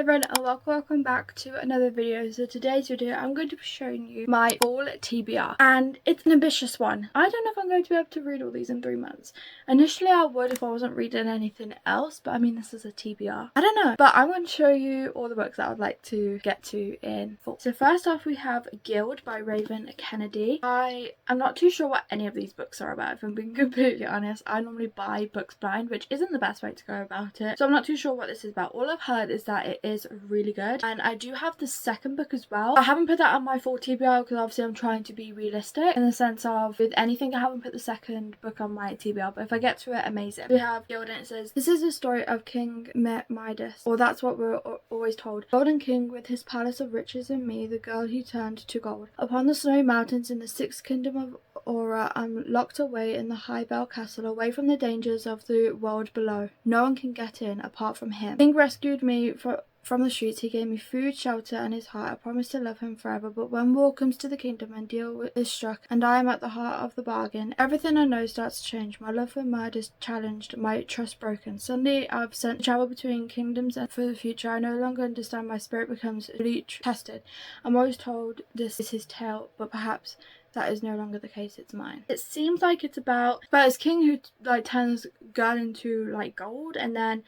everyone, and welcome back to another video. So today's video I'm going to be showing you my fall TBR, and it's an ambitious one. I don't know if I'm going to be able to read all these in 3 months. Initially I would if I wasn't reading anything else, but I mean, this is a TBR. I don't know, but I'm going to show you all the books that I would like to get to in fall. So first off we have Guild by Raven Kennedy. I am not too sure what any of these books are about, if I'm being completely honest. I normally buy books blind, which isn't the best way to go about it, so I'm not too sure what this is about. All I've heard is that it is really good, and I do have the second book as well. I haven't put that on my full TBR because obviously I'm trying to be realistic in the sense of with anything I haven't put the second book on my TBR, but if I get to it, amazing. We have Guild and it says, "This is the story of King Midas, or that's what we're always told. Golden King with his palace of riches and me, the girl he turned to gold. Upon the snowy mountains in the sixth kingdom of Aura, I'm locked away in the High Bell Castle, away from the dangers of the world below. No one can get in apart from him. King rescued me from the streets. He gave me food, shelter, and his heart. I promised to love him forever, but when war comes to the kingdom and deal is struck, and I am at the heart of the bargain, everything I know starts to change. My love for murder is challenged, my trust broken. Suddenly I've sent to travel between kingdoms, and for the future I no longer understand. My spirit becomes really tested. I'm always told this is his tale, but perhaps that is no longer the case, it's mine." It seems like it's about this king who like turns girl into like gold, and then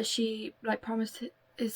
she like promises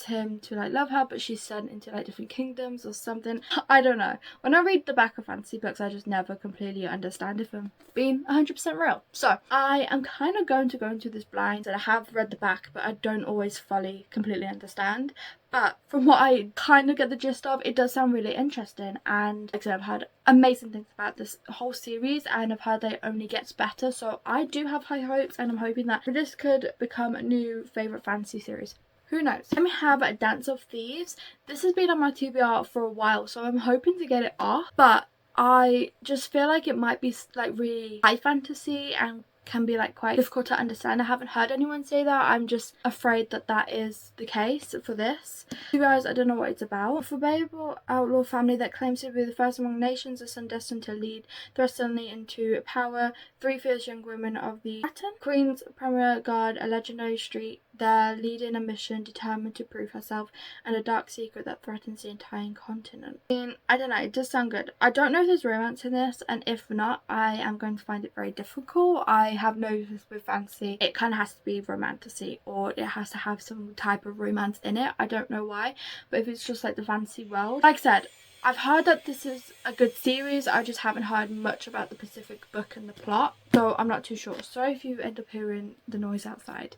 him to like love her, but she's sent into like different kingdoms or something. I don't know. When I read the back of fantasy books I just never completely understand, if I'm being 100% real. So I am kind of going to go into this blind, and I have read the back but I don't always fully completely understand. But from what I kind of get the gist of, it does sound really interesting, and like I said, I've heard amazing things about this whole series, and I've heard that it only gets better, so I do have high hopes, and I'm hoping that this could become a new favourite fantasy series. Who knows? Then we have a Dance of Thieves. This has been on my TBR for a while, so I'm hoping to get it off, but I just feel like it might be like really high fantasy and can be like quite difficult to understand. I haven't heard anyone say that. I'm just afraid that that is the case for this. To be honest, I don't know what it's about. A formidable outlaw family that claims to be the first among nations, a son destined to lead thrust suddenly into power. 3 fierce young women of the Latin Queen's Premier Guard, a legendary street, they're leading a mission determined to prove herself, and a dark secret that threatens the entire continent. I mean, I don't know, it does sound good. I don't know if there's romance in this, and if not, I am going to find it very difficult. I have noticed with fantasy it kind of has to be romantasy, or it has to have some type of romance in it. I don't know why, but if it's just like the fantasy world, like I said, I've heard that this is a good series. I just haven't heard much about the specific book and the plot, so I'm not too sure. Sorry if you end up hearing the noise outside,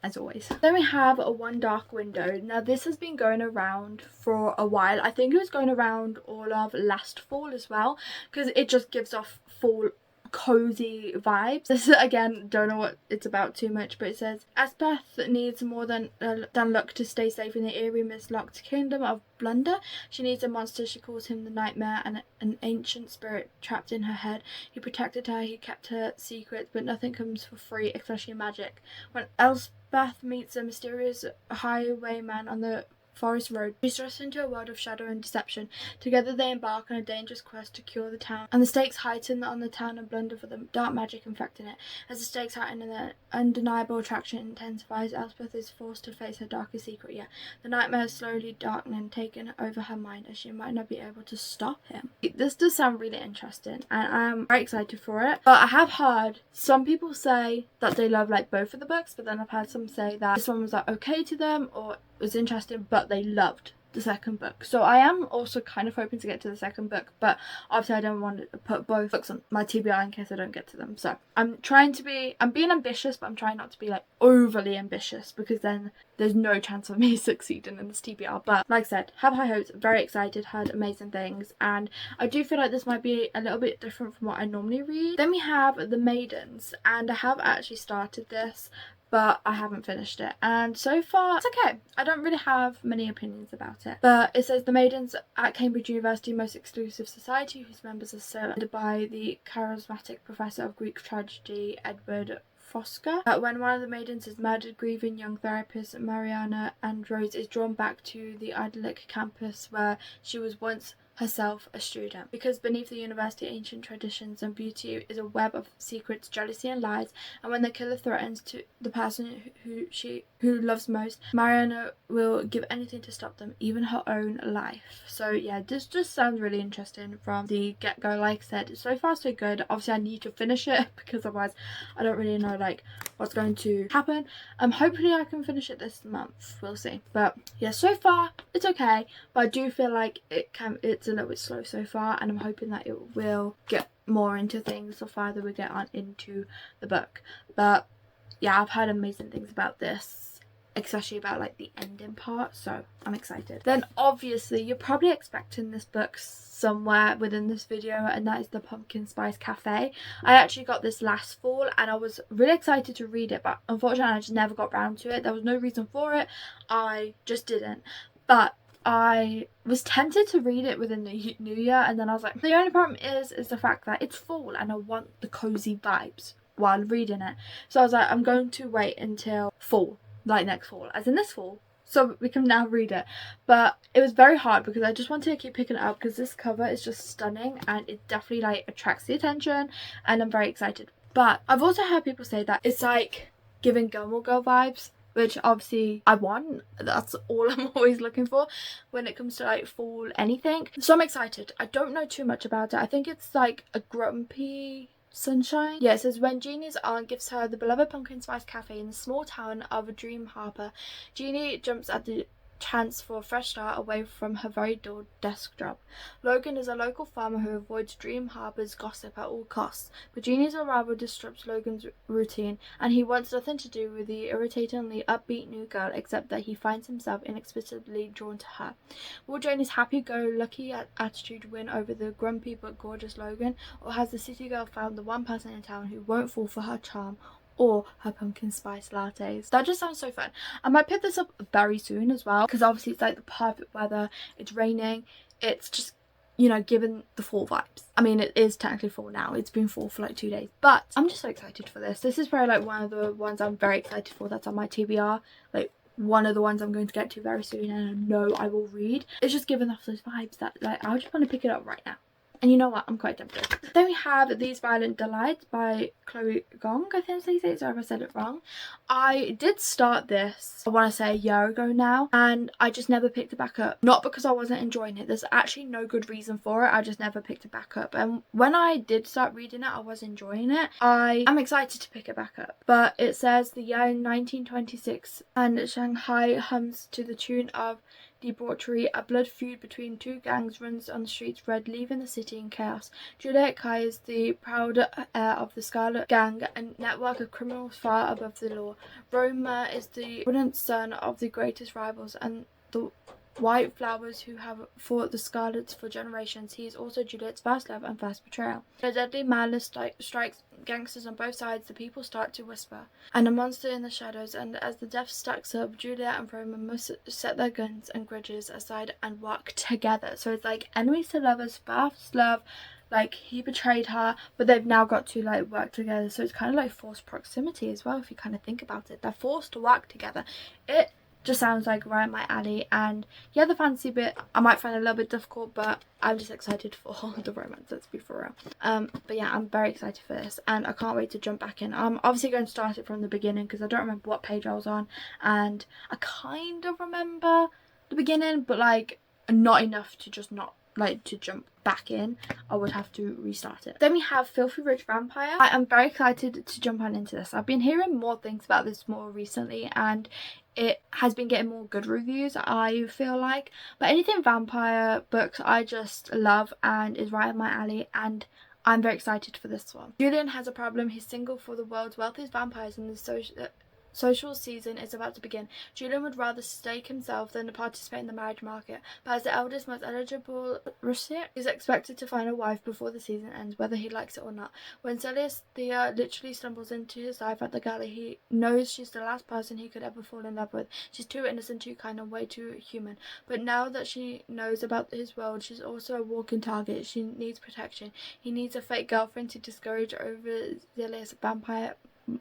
as always. Then we have a One Dark Window. Now this has been going around for a while. I think it was going around all of last fall as well, because it just gives off fall cozy vibes. This is, again, don't know what it's about too much, but it says, "Asbeth needs more than luck to stay safe in the eerie mist-locked kingdom of Blunder. She needs a monster. She calls him the Nightmare, and an ancient spirit trapped in her head. He protected her, he kept her secrets, but nothing comes for free, especially magic. When Elspeth meets a mysterious highwayman on the forest road, she's thrust into a world of shadow and deception. Together they embark on a dangerous quest to cure the town, and the stakes heighten on the town of Blunder for the dark magic infecting it. As the stakes heighten and the undeniable attraction intensifies, Elspeth is forced to face her darkest secret yet. The nightmare is slowly darkening, taking over her mind, as she might not be able to stop him." This does sound really interesting, and I am very excited for it. But I have heard some people say that they love like both of the books, but then I've heard some say that this one was like okay to them, or was interesting, but they loved the second book. So I am also kind of hoping to get to the second book, but obviously I don't want to put both books on my TBR in case I don't get to them. So I'm being ambitious, but I'm trying not to be like overly ambitious, because then there's no chance of me succeeding in this TBR. But like I said, have high hopes, very excited, heard amazing things, and I do feel like this might be a little bit different from what I normally read. Then we have The Maidens, and I have actually started this, but I haven't finished it, and so far it's okay. I don't really have many opinions about it, but it says, "The Maidens at Cambridge University, most exclusive society whose members are surrounded by the charismatic professor of Greek tragedy Edward Fosca. When one of the maidens is murdered, grieving young therapist Mariana Andros is drawn back to the idyllic campus where she was once herself a student, because beneath the university ancient traditions and beauty is a web of secrets, jealousy and lies, and when the killer threatens to the person who loves most, Mariana will give anything to stop them, even her own life. So yeah, this just sounds really interesting from the get-go. Like I said, so far so good. Obviously I need to finish it because otherwise I don't really know like what's going to happen. Hopefully I can finish it this month, we'll see. But yeah, so far it's okay, but I do feel like it's a little bit slow so far, and I'm hoping that it will get more into things the farther we get on into the book. But yeah, I've heard amazing things about this, especially about like the ending part, so I'm excited. Then obviously you're probably expecting this book somewhere within this video, and that is the Pumpkin Spice Cafe. I actually got this last fall and I was really excited to read it, but unfortunately I just never got round to it. There was no reason for it, I just didn't. But I was tempted to read it within the new year, and then I was like, the only problem is the fact that it's fall and I want the cozy vibes while reading it. So I was like, I'm going to wait until fall, like next fall, as in this fall, so we can now read it. But it was very hard because I just wanted to keep picking it up because this cover is just stunning and it definitely like attracts the attention, and I'm very excited. But I've also heard people say that it's like giving Gilmore Girl vibes, which obviously I want. That's all I'm always looking for when it comes to like fall anything. So I'm excited. I don't know too much about it. I think it's like a grumpy sunshine. Yeah, it says when Jeannie's aunt gives her the beloved Pumpkin Spice Cafe in the small town of Dream Harbor, Jeannie jumps at the chance for a fresh start away from her very dull desk job. Logan is a local farmer who avoids Dream Harbor's gossip at all costs, but Jeannie's arrival disrupts Logan's routine, and he wants nothing to do with the irritatingly upbeat new girl except that he finds himself inexplicably drawn to her. Will Janie's happy-go-lucky attitude win over the grumpy but gorgeous Logan, or has the city girl found the one person in town who won't fall for her charm or her pumpkin spice lattes? That just sounds so fun. I might pick this up very soon as well, because obviously it's like the perfect weather, it's raining, it's just, you know, given the fall vibes. I mean, it is technically fall now, it's been fall for like 2 days, but I'm just so excited for this. This is probably like one of the ones I'm very excited for that's on my TBR, like one of the ones I'm going to get to very soon, and I know I will read. It's just giving off those vibes that like I just want to pick it up right now. And you know what, I'm quite tempted. Then we have These Violent Delights by Chloe Gong, I think they say it, sorry if I said it wrong. I did start this, I want to say a year ago now, and I just never picked it back up. Not because I wasn't enjoying it, there's actually no good reason for it, I just never picked it back up. And when I did start reading it, I was enjoying it. I am excited to pick it back up. But it says the year 1926 and Shanghai hums to the tune of debauchery. A blood feud between two gangs runs on the streets red, leaving the city in chaos. Juliet Kai is the proud heir of the Scarlet Gang, a network of criminals far above the law. Roma is the brilliant son of the greatest rivals and the White Flowers who have fought the Scarlets for generations. He is also Juliet's first love and first betrayal. A deadly madness strikes gangsters on both sides. The people start to whisper, and a monster in the shadows, and as the death stacks up, Juliet and Roma must set their guns and grudges aside and work together. So it's like enemies to lovers, first love, like he betrayed her, but they've now got to like work together. So it's kind of like forced proximity as well, if you kind of think about it. They're forced to work together. It just sounds like right up my alley, and yeah, the fantasy bit I might find a little bit difficult, but I'm just excited for the romance, let's be for real. But yeah, I'm very excited for this, and I can't wait to jump back in. I'm obviously going to start it from the beginning because I don't remember what page I was on, and I kind of remember the beginning, but like not enough to just not like to jump back in. I would have to restart it. Then we have Filthy Rich Vampire. I am very excited to jump on into this. I've been hearing more things about this more recently, and it has been getting more good reviews, I feel like. But anything vampire books I just love and is right up my alley, and I'm very excited for this one. Julian has a problem. He's single for the world's wealthiest vampires, and the social season is about to begin. Julian would rather stake himself than to participate in the marriage market, but as the eldest, most eligible recipient, is expected to find a wife before the season ends, whether he likes it or not. When Celia's Thea literally stumbles into his life at the gala, he knows she's the last person he could ever fall in love with. She's too innocent, too kind, and way too human. But now that she knows about his world, she's also a walking target. She needs protection. He needs a fake girlfriend to discourage overzealous vampire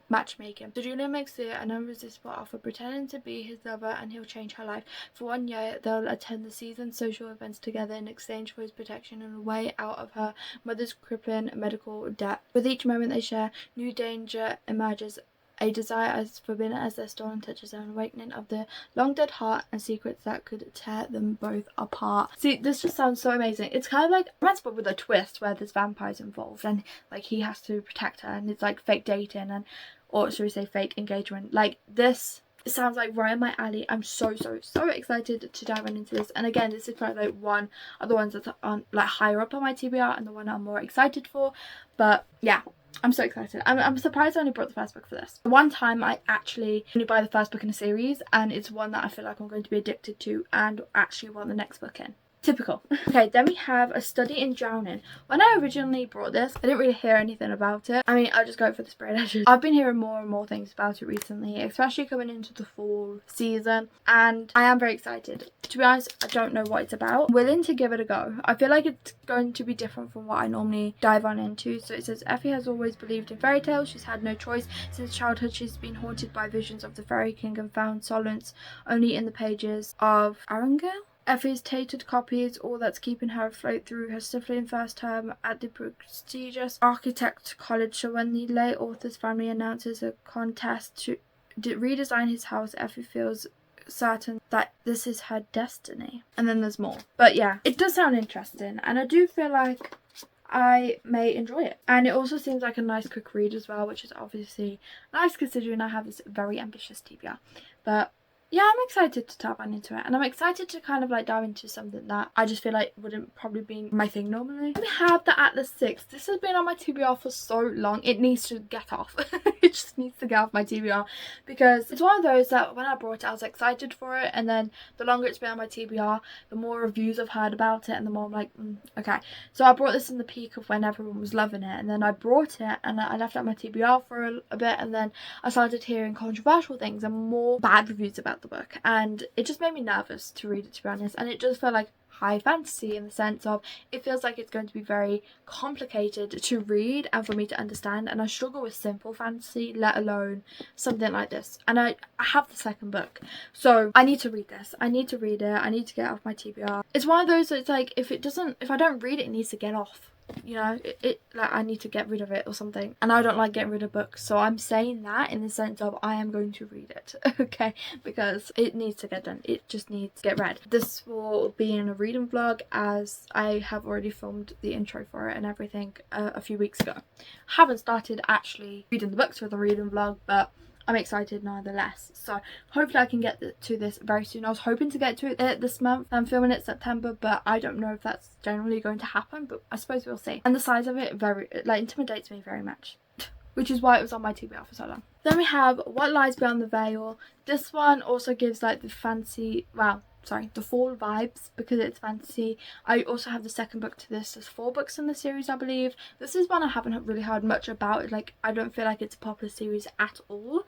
matchmaking. So Julian makes it an irresistible offer, pretending to be his lover, and he'll change her life. For 1 year, they'll attend the season's social events together in exchange for his protection and a way out of her mother's crippling medical debt. With each moment they share, new danger emerges. A desire as forbidden as their stolen touches, an awakening of the long dead heart, and secrets that could tear them both apart. See, this just sounds so amazing. It's kind of like romance, but with a twist where there's vampires involved, and like he has to protect her, and it's like fake dating, and or should we say fake engagement. Like this, it sounds like right in my alley. I'm so excited to dive into this. And again, this is probably like one of the ones that are like higher up on my TBR and the one I'm more excited for. But yeah, I'm so excited. I'm surprised I only brought the first book for this. One time I actually only buy the first book in a series, and it's one that I feel like I'm going to be addicted to and actually want the next book in. Typical. Okay, then we have A Study in Drowning. When I originally brought this, I didn't really hear anything about it. I mean, I'll just go for the spread edges. I've been hearing more and more things about it recently, especially coming into the fall season, and I am very excited. To be honest, I don't know what it's about. I'm willing to give it a go. I feel like it's going to be different from what I normally dive on into. So it says, Effie has always believed in fairy tales. She's had no choice. Since childhood, she's been haunted by visions of the fairy king and found solace only in the pages of Arundel. Effie's tainted copy is all that's keeping her afloat through her stifling first term at the prestigious Architect College. So when the late author's family announces a contest to redesign his house, Effie feels certain that this is her destiny. And then there's more. But yeah, it does sound interesting, and I do feel like I may enjoy it. And it also seems like a nice quick read as well, which is obviously nice considering I have this very ambitious TBR. But yeah, I'm excited to tap on into it, and I'm excited to kind of like dive into something that I just feel like wouldn't probably be my thing normally. We have The Atlas 6. This has been on my TBR for so long. It needs to get off. It just needs to get off my TBR, because it's one of those that when I brought it I was excited for it, and then the longer it's been on my TBR, the more reviews I've heard about it, and the more I'm like, okay. So I brought this in the peak of when everyone was loving it, and then I brought it and I left it on my TBR for a bit, and then I started hearing controversial things and more bad reviews about the book, and it just made me nervous to read it, to be honest. And it does feel like high fantasy in the sense of it feels like it's going to be very complicated to read and for me to understand, and I struggle with simple fantasy, let alone something like this. And I have the second book, so I need to read this. I need to read it. I need to get it off my TBR. It's one of those that's like, if I don't read it, it needs to get off. You know, it like I need to get rid of it or something, and I don't like getting rid of books, so I'm saying that in the sense of I am going to read it, okay, because it needs to get done. It just needs to get read. This will be in a reading vlog, as I have already filmed the intro for it and everything a few weeks ago. Haven't started actually reading the books for the reading vlog, but I'm excited nonetheless. So hopefully I can get to this very soon. I was hoping to get to it this month. I'm filming it September, but I don't know if that's generally going to happen, but I suppose we'll see. And the size of it very intimidates me very much, which is why it was on my TBR for so long. Then we have What Lies Beyond the Veil. This one also gives like the the fall vibes because it's fantasy. I also have the second book to this. There's 4 books in the series, I believe. This is one I haven't really heard much about. Like, I don't feel like it's a popular series at all.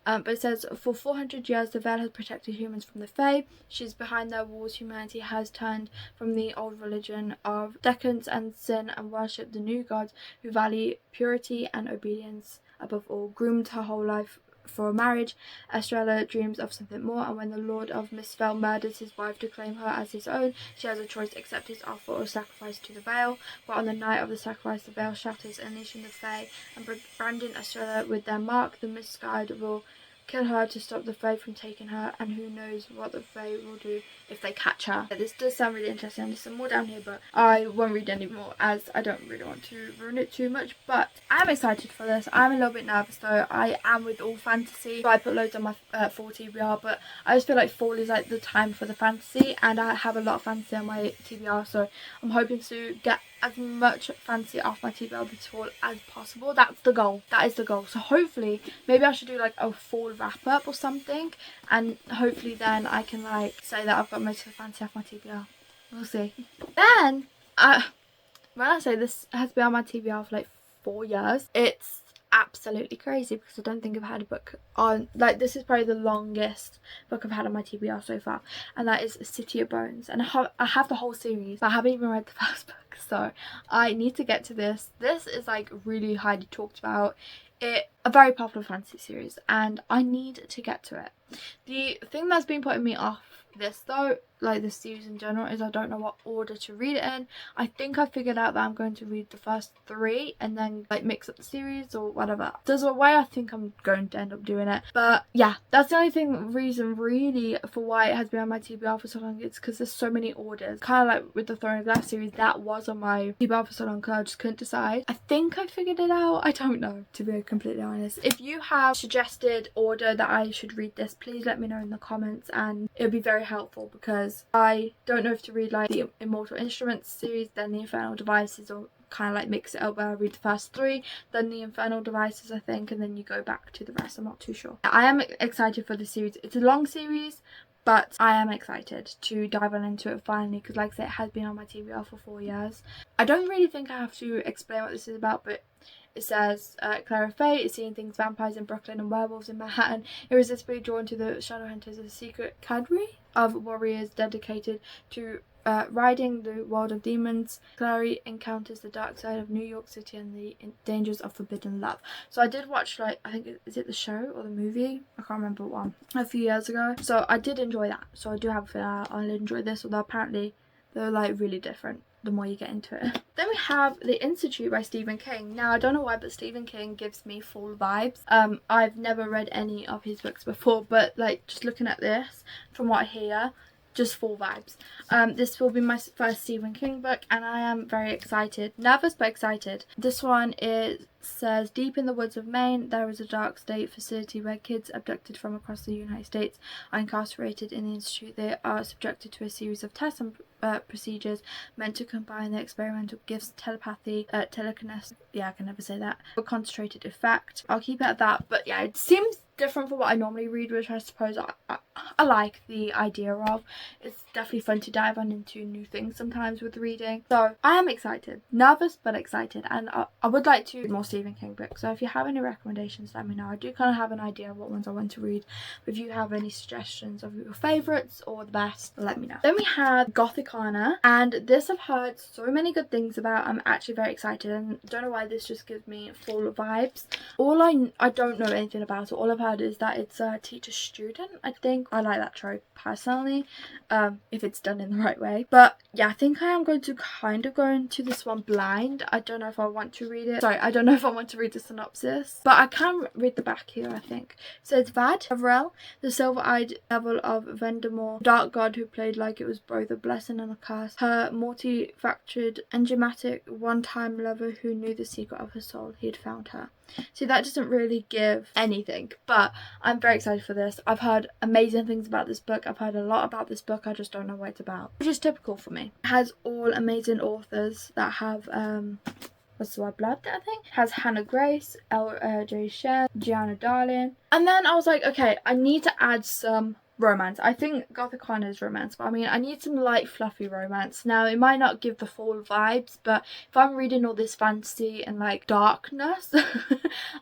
But it says, for 400 years the veil has protected humans from the Fae. She's behind their walls. Humanity has turned from the old religion of decadence and sin and worshipped the new gods who value purity and obedience above all. Groomed her whole life for marriage, Estrella dreams of something more, and when the Lord of Misfell murders his wife to claim her as his own, she has a choice: accept his offer or sacrifice to the veil. But on the night of the sacrifice, the veil shatters, unleashing the Fae and branding Estrella with their mark. The misguided will kill her to stop the Fae from taking her, and who knows what the Fae will do if they catch her. This does sound really interesting. There's some more down here, but I won't read any more as I don't really want to ruin it too much. But I'm excited for this. I'm a little bit nervous though. I am with all fantasy, so I put loads on my fall TBR, but I just feel like fall is like the time for the fantasy, and I have a lot of fantasy on my TBR, so I'm hoping to get as much fantasy off my TBR this fall as possible. That's the goal. That is the goal. So hopefully maybe I should do like a fall wrap up or something, and hopefully then I can like say that I've got most of the fantasy off my TBR. We'll see. Then when I say this has been on my TBR for like 4 years, it's absolutely crazy because I don't think I've had a book on, like, this is probably the longest book I've had on my TBR so far, and that is City of Bones. And I have the whole series, but I haven't even read the first book. so I need to get to this. This is like really highly talked about. A very popular fantasy series, and I need to get to it. The thing that's been putting me off this though, like this series in general, is I don't know what order to read it in. I think I figured out that I'm going to read the first 3 and then like mix up the series or whatever. There's a way I think I'm going to end up doing it, but yeah, that's the only reason really for why it has been on my TBR for so long. It's because there's so many orders, kind of like with the Throne of Glass series that was on my TBR for so long because I just couldn't decide. I think I figured it out. I don't know, to be completely honest. If you have suggested order that I should read this, please let me know in the comments, and it would be very helpful because I don't know if to read like the Immortal Instruments series, then the Infernal Devices, or kind of like mix it up where I read the first 3, then the Infernal Devices I think, and then you go back to the rest. I'm not too sure. I am excited for the series. It's a long series, but I am excited to dive on into it finally because like I said, it has been on my TBR for 4 years. I don't really think I have to explain what this is about, but it says Clara Faye is seeing things vampires in Brooklyn and werewolves in Manhattan, irresistibly drawn to the shadow hunters, a secret cadre of warriors dedicated to riding the world of demons. Clary encounters the dark side of New York City and the dangers of forbidden love. So I did watch, like, I think, is it the show or the movie? I can't remember one. A few years ago. So I did enjoy that. So I do have a feeling I'll enjoy this, although apparently they're like really different the more you get into it. Then we have The Institute by Stephen King. Now I don't know why, but Stephen King gives me fall vibes. I've never read any of his books before, but like just looking at this, from what I hear, just fall vibes. This will be my first Stephen King book, and I am very excited. Nervous but excited. This one says, deep in the woods of Maine, there is a dark state facility where kids abducted from across the United States are incarcerated in the institute. They are subjected to a series of tests and procedures meant to combine their experimental gifts, telepathy, telekinesis, yeah, I can never say that, a concentrated effect. I'll keep it at that, but yeah, it seems different from what I normally read, which I suppose I like the idea of. It's definitely fun to dive on into new things sometimes with reading. So I am excited, nervous but excited, and I would like to read more Stephen King books. So if you have any recommendations, let me know. I do kind of have an idea of what ones I want to read. If you have any suggestions of your favourites or the best, let me know. Then we had Gothicana, and this I've heard so many good things about. I'm actually very excited, and I don't know why this just gives me full vibes. I don't know anything about it. All I've heard is that it's a teacher student. I think I like that trope personally, if it's done in the right way. But yeah, I think I am going to kind of go into this one blind. I don't know if I want to read it. Sorry, I don't know if I want to read the synopsis, but I can read the back here. I think it says Vad Avril, the silver-eyed devil of Vendemore, dark god who played like it was both a blessing and a curse, her multi-factured, enigmatic, one-time lover who knew the secret of her soul. He had found her. See, that doesn't really give anything, but I'm very excited for this. I've heard amazing things about this book. I've heard a lot about this book. I just don't know what it's about, which is typical for me. It has all amazing authors that have what's the word, blood, I think. It has Hannah Grace, L.J. Shen, Gianna Darling. And then I was like, okay, I need to add some romance. I think Gothicana is romance, but I mean, I need some light fluffy romance. Now it might not give the full vibes, but if I'm reading all this fantasy and like darkness,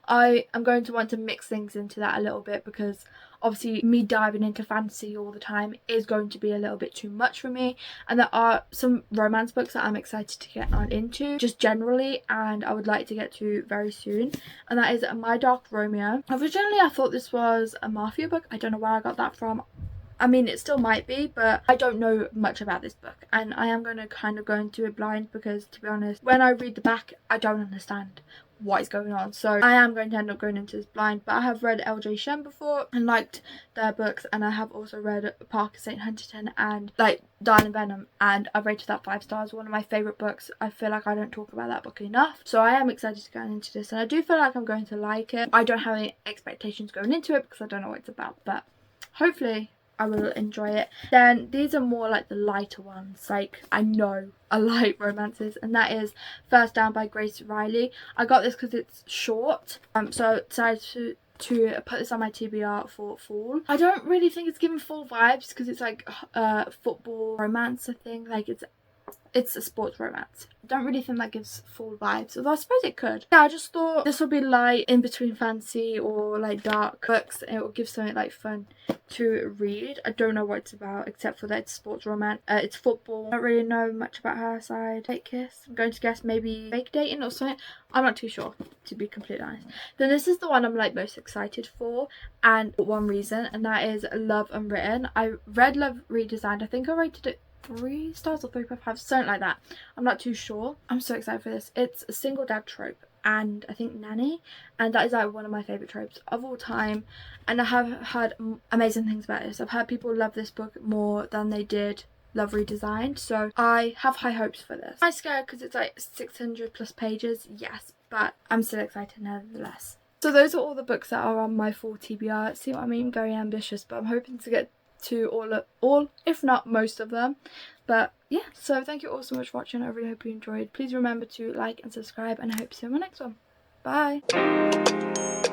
I am going to want to mix things into that a little bit, because obviously me diving into fantasy all the time is going to be a little bit too much for me, and there are some romance books that I'm excited to get on into just generally, and I would like to get to very soon, and that is My Dark Romeo. Originally I thought this was a mafia book. I don't know where I got that from. I mean, it still might be, but I don't know much about this book, and I am going to kind of go into it blind, because to be honest, when I read the back I don't understand what is going on, so I am going to end up going into this blind. But I have read L.J. Shen before and liked their books, and I have also read Parker St. Huntington and like Darling Venom, and I've rated that 5 stars. One of my favourite books. I feel like I don't talk about that book enough, so I am excited to go into this, and I do feel like I'm going to like it. I don't have any expectations going into it because I don't know what it's about, but hopefully I will enjoy it. Then these are more like the lighter ones, like I know I like romances, and that is First Down by Grace Riley. I got this because it's short, so I decided to put this on my TBR for fall. I don't really think it's giving full vibes because it's like football romance, I think. Like it's it's a sports romance. I don't really think that gives full vibes, although I suppose it could. Yeah, I just thought this would be light in between fantasy or like dark books, and it would give something like fun to read. I don't know what it's about except for that it's sports romance. It's football. I don't really know much about her side. Fake kiss. I'm going to guess maybe fake dating or something. I'm not too sure, to be completely honest. Then this is the one I'm like most excited for, and for one reason, and that is Love Unwritten. I read Love Redesigned. I think I rated it 3 stars or 3.5, something like that. I'm not too sure. I'm so excited for this. It's a single dad trope and I think nanny, and that is like one of my favorite tropes of all time, and I have heard amazing things about this. I've heard people love this book more than they did Love Redesigned, so I have high hopes for this. I'm scared because it's like 600 plus pages, yes, but I'm still excited nevertheless. So those are all the books that are on my full TBR. See what I mean? Very ambitious, but I'm hoping to get to all if not most of them. But yeah, so thank you all so much for watching. I really hope you enjoyed. Please remember to like and subscribe, and I hope to see you in my next one. Bye.